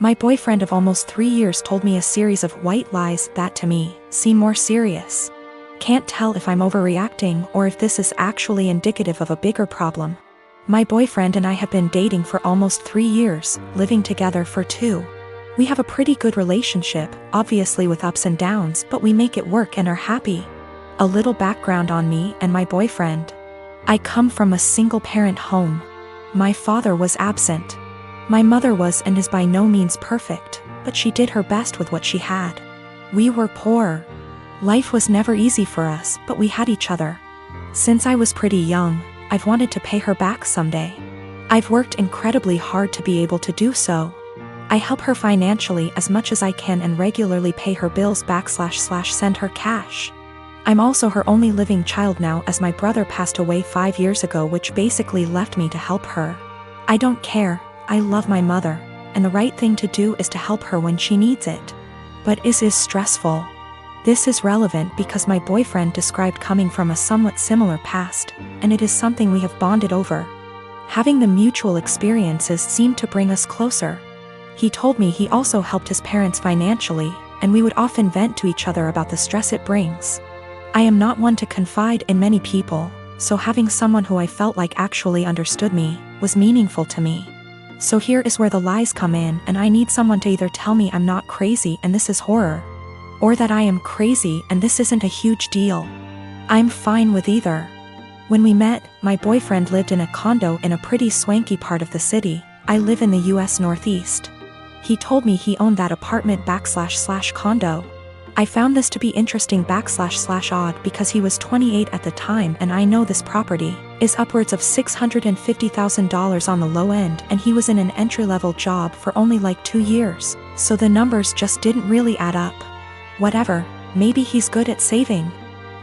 My boyfriend of almost 3 years told me a series of white lies that to me seem more serious. Can't tell if I'm overreacting or if this is actually indicative of a bigger problem. My boyfriend and I have been dating for almost 3 years, living together for 2. We have a pretty good relationship, obviously with ups and downs, but we make it work and are happy. A little background on me and my boyfriend. I come from a single-parent home. My father was absent. My mother was and is by no means perfect, but she did her best with what she had. We were poor. Life was never easy for us, but we had each other. Since I was pretty young, I've wanted to pay her back someday. I've worked incredibly hard to be able to do so. I help her financially as much as I can and regularly pay her bills //send her cash. I'm also her only living child now, as my brother passed away 5 years ago, which basically left me to help her. I don't care, I love my mother, and the right thing to do is to help her when she needs it. But is stressful. This is relevant because my boyfriend described coming from a somewhat similar past, and it is something we have bonded over. Having the mutual experiences seemed to bring us closer. He told me he also helped his parents financially, and we would often vent to each other about the stress it brings. I am not one to confide in many people, so having someone who I felt like actually understood me was meaningful to me. So here is where the lies come in, and I need someone to either tell me I'm not crazy and this is horror, or that I am crazy and this isn't a huge deal. I'm fine with either. When we met, my boyfriend lived in a condo in a pretty swanky part of the city. I live in the US Northeast. He told me he owned that apartment / condo. I found this to be interesting / odd because he was 28 at the time, and I know this property is upwards of $650,000 on the low end, and he was in an entry-level job for only like 2 years, so the numbers just didn't really add up. Whatever, maybe he's good at saving.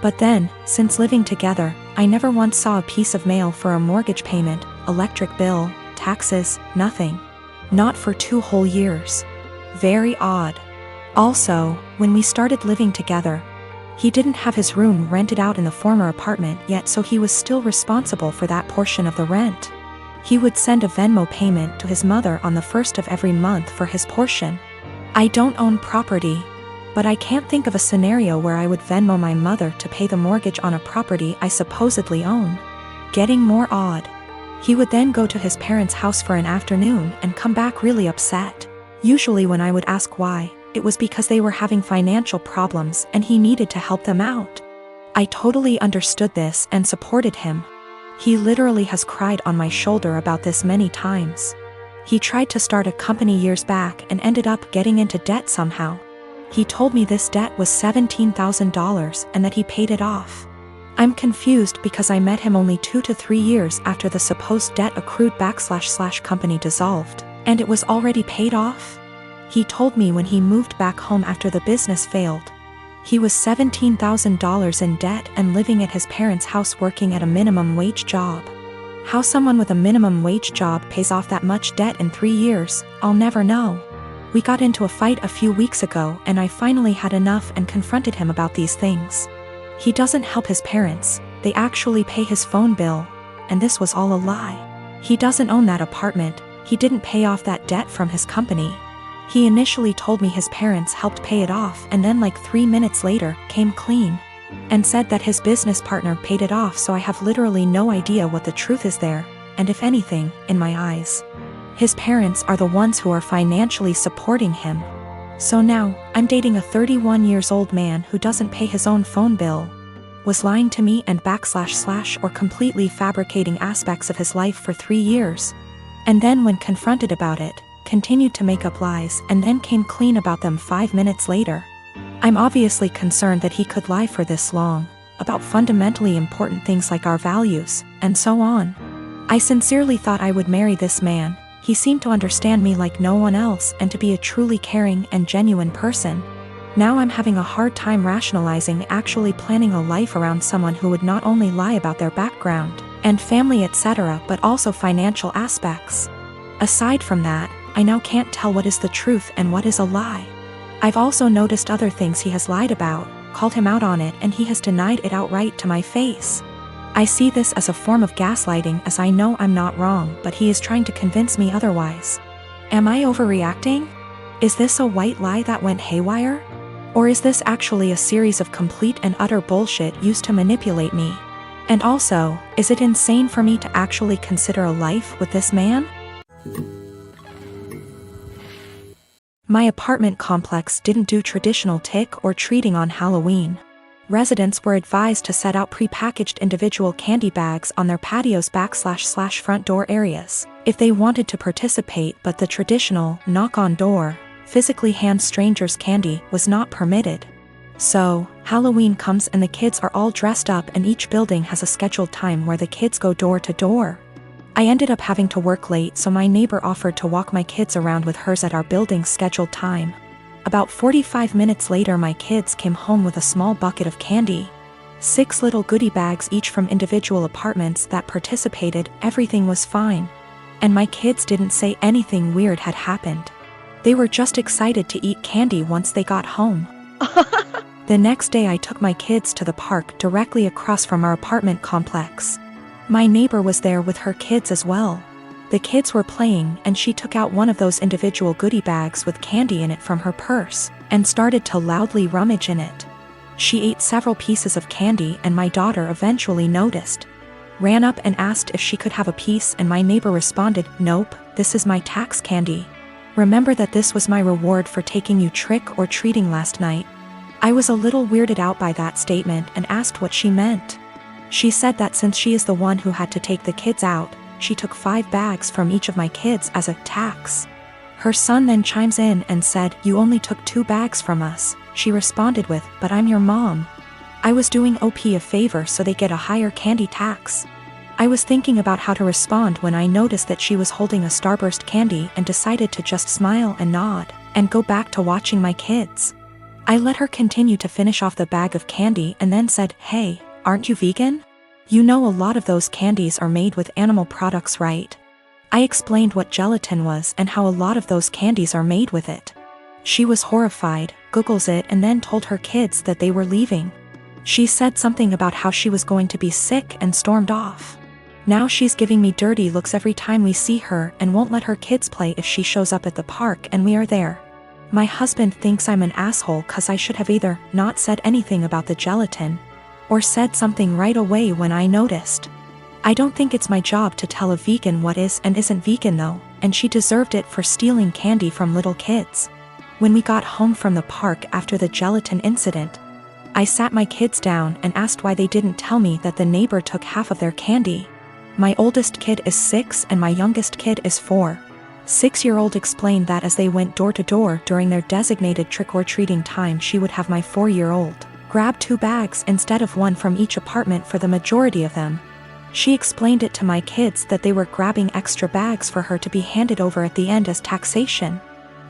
But then, since living together, I never once saw a piece of mail for a mortgage payment, electric bill, taxes, nothing. Not for 2 whole years. Very odd. Also, when we started living together, he didn't have his room rented out in the former apartment yet, so he was still responsible for that portion of the rent. He would send a Venmo payment to his mother on the 1st of every month for his portion. I don't own property, but I can't think of a scenario where I would Venmo my mother to pay the mortgage on a property I supposedly own. Getting more odd. He would then go to his parents' house for an afternoon and come back really upset. Usually when I would ask why, it was because they were having financial problems and he needed to help them out. I totally understood this and supported him. He literally has cried on my shoulder about this many times. He tried to start a company years back and ended up getting into debt somehow. He told me this debt was $17,000 and that he paid it off. I'm confused because I met him only 2 to 3 years after the supposed debt accrued / company dissolved, and it was already paid off. He told me when he moved back home after the business failed, he was $17,000 in debt and living at his parents' house working at a minimum wage job. How someone with a minimum wage job pays off that much debt in 3 years, I'll never know. We got into a fight a few weeks ago and I finally had enough and confronted him about these things. He doesn't help his parents, they actually pay his phone bill, and this was all a lie. He doesn't own that apartment, he didn't pay off that debt from his company. He initially told me his parents helped pay it off and then like 3 minutes later, came clean. And said that his business partner paid it off, so I have literally no idea what the truth is there, and if anything, in my eyes. His parents are the ones who are financially supporting him. So now, I'm dating a 31 years old man who doesn't pay his own phone bill, was lying to me and / or completely fabricating aspects of his life for 3 years. And then when confronted about it, continued to make up lies and then came clean about them 5 minutes later. I'm obviously concerned that he could lie for this long, about fundamentally important things like our values, and so on. I sincerely thought I would marry this man. He seemed to understand me like no one else and to be a truly caring and genuine person. Now I'm having a hard time rationalizing actually planning a life around someone who would not only lie about their background and family etc., but also financial aspects. Aside from that, I now can't tell what is the truth and what is a lie. I've also noticed other things he has lied about, called him out on it, and he has denied it outright to my face. I see this as a form of gaslighting, as I know I'm not wrong, but he is trying to convince me otherwise. Am I overreacting? Is this a white lie that went haywire? Or is this actually a series of complete and utter bullshit used to manipulate me? And also, is it insane for me to actually consider a life with this man? My apartment complex didn't do traditional trick or treating on Halloween. Residents were advised to set out pre-packaged individual candy bags on their patios / front door areas if they wanted to participate, but the traditional knock on door, physically hand strangers candy was not permitted. So, Halloween comes and the kids are all dressed up and each building has a scheduled time where the kids go door to door. I ended up having to work late, so my neighbor offered to walk my kids around with hers at our building's scheduled time. About 45 minutes later, my kids came home with a small bucket of candy. 6 little goodie bags each from individual apartments that participated. Everything was fine. And my kids didn't say anything weird had happened. They were just excited to eat candy once they got home. The next day I took my kids to the park directly across from our apartment complex. My neighbor was there with her kids as well. The kids were playing and she took out one of those individual goodie bags with candy in it from her purse and started to loudly rummage in it. She ate several pieces of candy and my daughter eventually noticed. Ran up and asked if she could have a piece, and my neighbor responded, "Nope, this is my tax candy. Remember that this was my reward for taking you trick or treating last night." I was a little weirded out by that statement and asked what she meant. She said that since she is the one who had to take the kids out, she took 5 bags from each of my kids as a tax. Her son then chimes in and said, "You only took 2 bags from us." She responded with, "But I'm your mom. I was doing OP a favor so they get a higher candy tax." I was thinking about how to respond when I noticed that she was holding a Starburst candy and decided to just smile and nod and go back to watching my kids. I let her continue to finish off the bag of candy and then said, "Hey, aren't you vegan? You know a lot of those candies are made with animal products, right?" I explained what gelatin was and how a lot of those candies are made with it. She was horrified, Googles it, and then told her kids that they were leaving. She said something about how she was going to be sick and stormed off. Now she's giving me dirty looks every time we see her and won't let her kids play if she shows up at the park and we are there. My husband thinks I'm an asshole cause I should have either not said anything about the gelatin or said something right away when I noticed. I don't think it's my job to tell a vegan what is and isn't vegan though, and she deserved it for stealing candy from little kids. When we got home from the park after the gelatin incident, I sat my kids down and asked why they didn't tell me that the neighbor took half of their candy. My oldest kid is 6 and my youngest kid is 4. 6-year-old explained that as they went door to door during their designated trick-or-treating time, she would have my 4-year-old grab 2 bags instead of 1 from each apartment for the majority of them. She explained it to my kids that they were grabbing extra bags for her to be handed over at the end as taxation.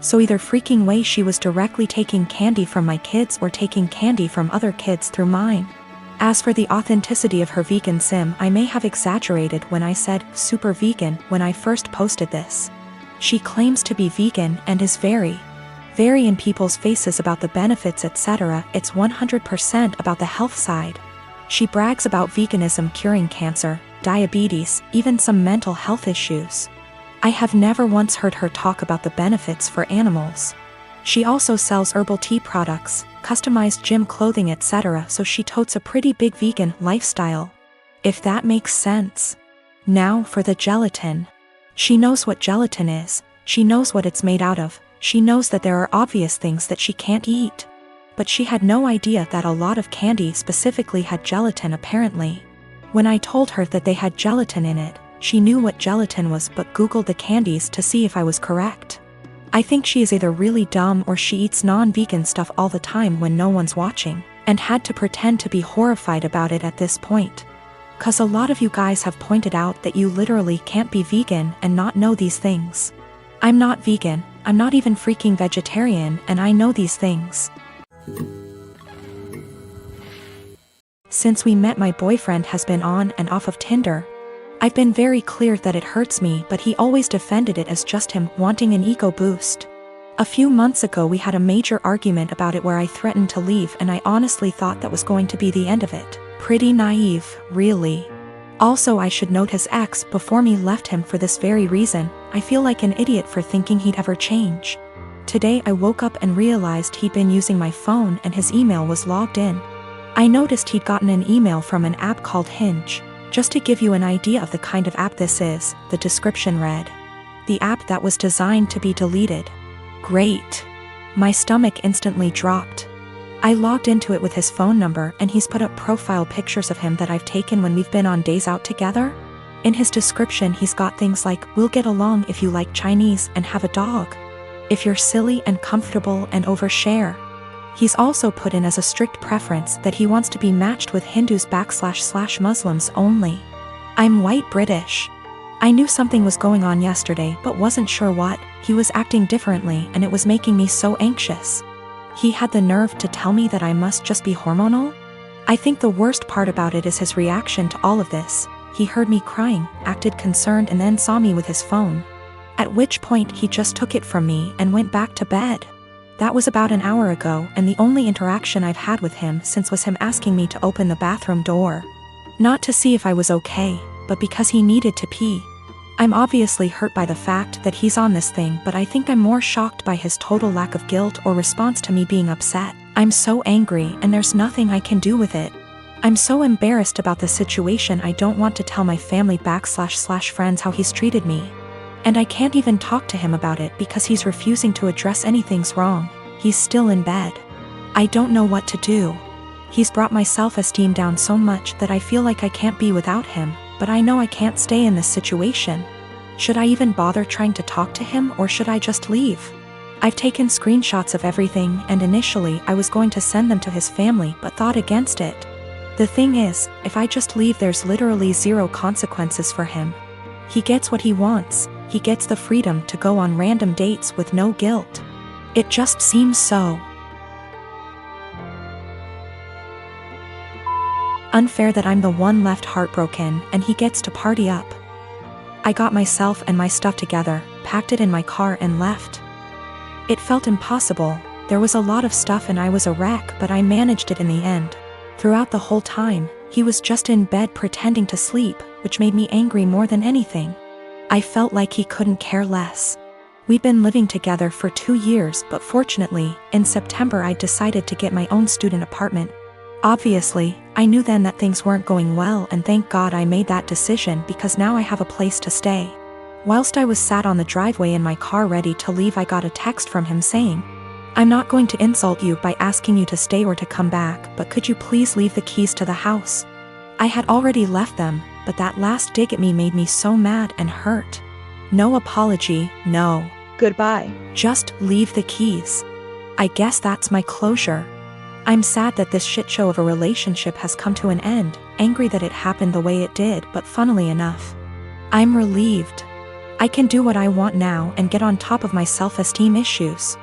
So either freaking way she was directly taking candy from my kids or taking candy from other kids through mine. As for the authenticity of her vegan sim, I may have exaggerated when I said super vegan when I first posted this. She claims to be vegan and is very in people's faces about the benefits, etc. It's 100% about the health side. She brags about veganism curing cancer, diabetes, even some mental health issues. I have never once heard her talk about the benefits for animals. She also sells herbal tea products, customized gym clothing, etc., so she totes a pretty big vegan lifestyle. If that makes sense. Now for the gelatin. She knows what gelatin is, she knows what it's made out of, she knows that there are obvious things that she can't eat. But she had no idea that a lot of candy specifically had gelatin apparently. When I told her that they had gelatin in it, she knew what gelatin was but Googled the candies to see if I was correct. I think she is either really dumb or she eats non-vegan stuff all the time when no one's watching, and had to pretend to be horrified about it at this point. Cause a lot of you guys have pointed out that you literally can't be vegan and not know these things. I'm not vegan, I'm not even freaking vegetarian, and I know these things. Since we met, my boyfriend has been on and off of Tinder. I've been very clear that it hurts me, but he always defended it as just him wanting an ego boost. A few months ago we had a major argument about it where I threatened to leave, and I honestly thought that was going to be the end of it. Pretty naive, really. Also, I should note his ex before me left him for this very reason. I feel like an idiot for thinking he'd ever change. Today I woke up and realized he'd been using my phone and his email was logged in. I noticed he'd gotten an email from an app called Hinge. Just to give you an idea of the kind of app this is, the description read, "The app that was designed to be deleted." Great. My stomach instantly dropped. I logged into it with his phone number and he's put up profile pictures of him that I've taken when we've been on days out together. In his description he's got things like, "We'll get along if you like Chinese and have a dog. If you're silly and comfortable and overshare." He's also put in as a strict preference that he wants to be matched with Hindus/Muslims only. I'm white British. I knew something was going on yesterday but wasn't sure what. He was acting differently and it was making me so anxious. He had the nerve to tell me that I must just be hormonal? I think the worst part about it is his reaction to all of this. He heard me crying, acted concerned and then saw me with his phone. At which point he just took it from me and went back to bed. That was about an hour ago and the only interaction I've had with him since was him asking me to open the bathroom door. Not to see if I was okay, but because he needed to pee. I'm obviously hurt by the fact that he's on this thing, but I think I'm more shocked by his total lack of guilt or response to me being upset. I'm so angry and there's nothing I can do with it. I'm so embarrassed about the situation I don't want to tell my family/friends how he's treated me. And I can't even talk to him about it because he's refusing to address anything's wrong. He's still in bed. I don't know what to do. He's brought my self-esteem down so much that I feel like I can't be without him, but I know I can't stay in this situation. Should I even bother trying to talk to him or should I just leave? I've taken screenshots of everything and initially I was going to send them to his family but thought against it. The thing is, if I just leave there's literally zero consequences for him. He gets what he wants. He gets the freedom to go on random dates with no guilt. It just seems so unfair that I'm the one left heartbroken and he gets to party up. I got myself and my stuff together, packed it in my car and left. It felt impossible. There was a lot of stuff and I was a wreck, but I managed it in the end. Throughout the whole time, he was just in bed pretending to sleep, which made me angry more than anything. I felt like he couldn't care less. We'd been living together for 2 years, but fortunately, in September I decided to get my own student apartment. Obviously, I knew then that things weren't going well and thank God I made that decision because now I have a place to stay. Whilst I was sat on the driveway in my car ready to leave I got a text from him saying, "I'm not going to insult you by asking you to stay or to come back, but could you please leave the keys to the house?" I had already left them, but that last dig at me made me so mad and hurt. No apology, no goodbye. Just leave the keys. I guess that's my closure. I'm sad that this shit show of a relationship has come to an end, angry that it happened the way it did, but funnily enough, I'm relieved. I can do what I want now and get on top of my self-esteem issues.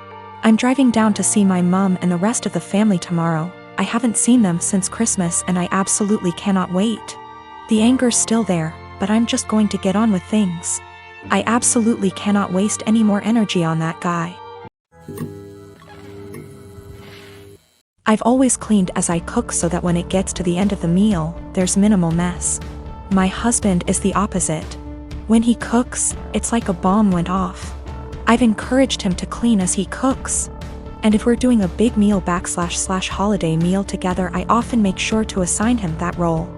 I'm driving down to see my mom and the rest of the family tomorrow. I haven't seen them since Christmas and I absolutely cannot wait. The anger's still there, but I'm just going to get on with things. I absolutely cannot waste any more energy on that guy. I've always cleaned as I cook so that when it gets to the end of the meal, there's minimal mess. My husband is the opposite. When he cooks, it's like a bomb went off. I've encouraged him to clean as he cooks. And if we're doing a big meal/holiday meal together, I often make sure to assign him that role.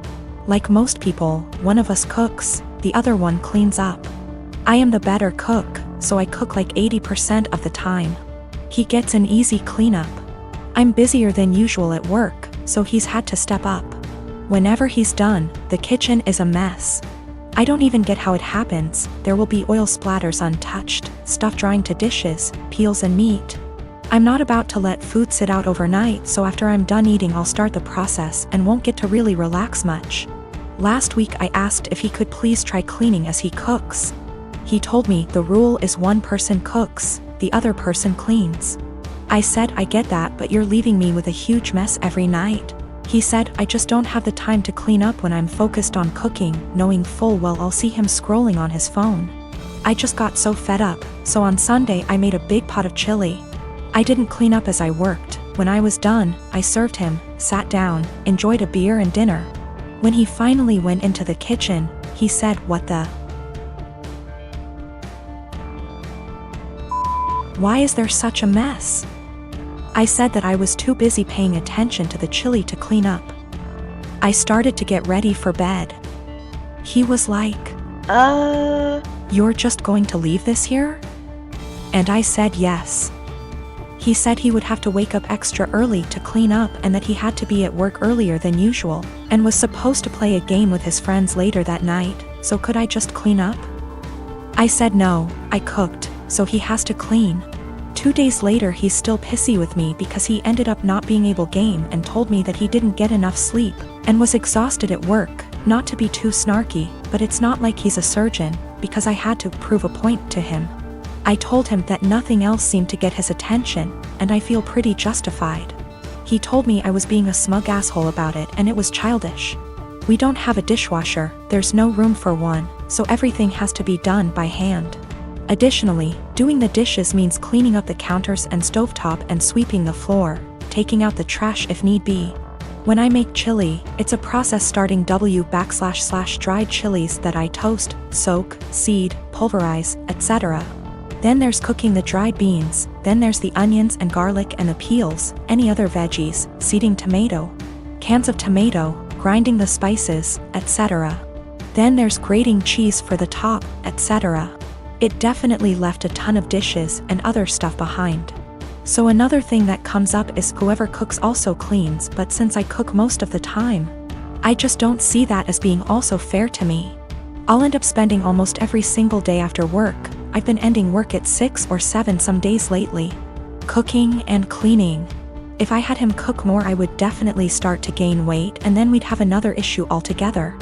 Like most people, one of us cooks, the other one cleans up. I am the better cook, so I cook like 80% of the time. He gets an easy cleanup. I'm busier than usual at work, so he's had to step up. Whenever he's done, the kitchen is a mess. I don't even get how it happens. There will be oil splatters untouched, stuff drying to dishes, peels and meat. I'm not about to let food sit out overnight, so after I'm done eating I'll start the process and won't get to really relax much. Last week I asked if he could please try cleaning as he cooks. He told me the rule is one person cooks, the other person cleans. I said, I get that, but you're leaving me with a huge mess every night. He said, I just don't have the time to clean up when I'm focused on cooking, knowing full well I'll see him scrolling on his phone. I just got so fed up, so on Sunday I made a big pot of chili. I didn't clean up as I worked. When I was done, I served him, sat down, enjoyed a beer and dinner. When he finally went into the kitchen, he said, "What the?" Why is there such a mess? I said that I was too busy paying attention to the chili to clean up. I started to get ready for bed. He was like, "You're just going to leave this here?" And I said yes. He said he would have to wake up extra early to clean up and that he had to be at work earlier than usual, and was supposed to play a game with his friends later that night, so could I just clean up? I said no, I cooked, so he has to clean. 2 days later he's still pissy with me because he ended up not being able to game and told me that he didn't get enough sleep, and was exhausted at work. Not to be too snarky, but it's not like he's a surgeon, because I had to prove a point to him. I told him that nothing else seemed to get his attention, and I feel pretty justified. He told me I was being a smug asshole about it and it was childish. We don't have a dishwasher, there's no room for one, so everything has to be done by hand. Additionally, doing the dishes means cleaning up the counters and stovetop and sweeping the floor, taking out the trash if need be. When I make chili, it's a process starting // dried chilies that I toast, soak, seed, pulverize, etc. Then there's cooking the dried beans, then there's the onions and garlic and the peels, any other veggies, seeding tomato, cans of tomato, grinding the spices, etc. Then there's grating cheese for the top, etc. It definitely left a ton of dishes and other stuff behind. So another thing that comes up is whoever cooks also cleans, but since I cook most of the time, I just don't see that as being also fair to me. I'll end up spending almost every single day after work. I've been ending work at 6 or 7 some days lately. Cooking and cleaning. If I had him cook more I would definitely start to gain weight and then we'd have another issue altogether.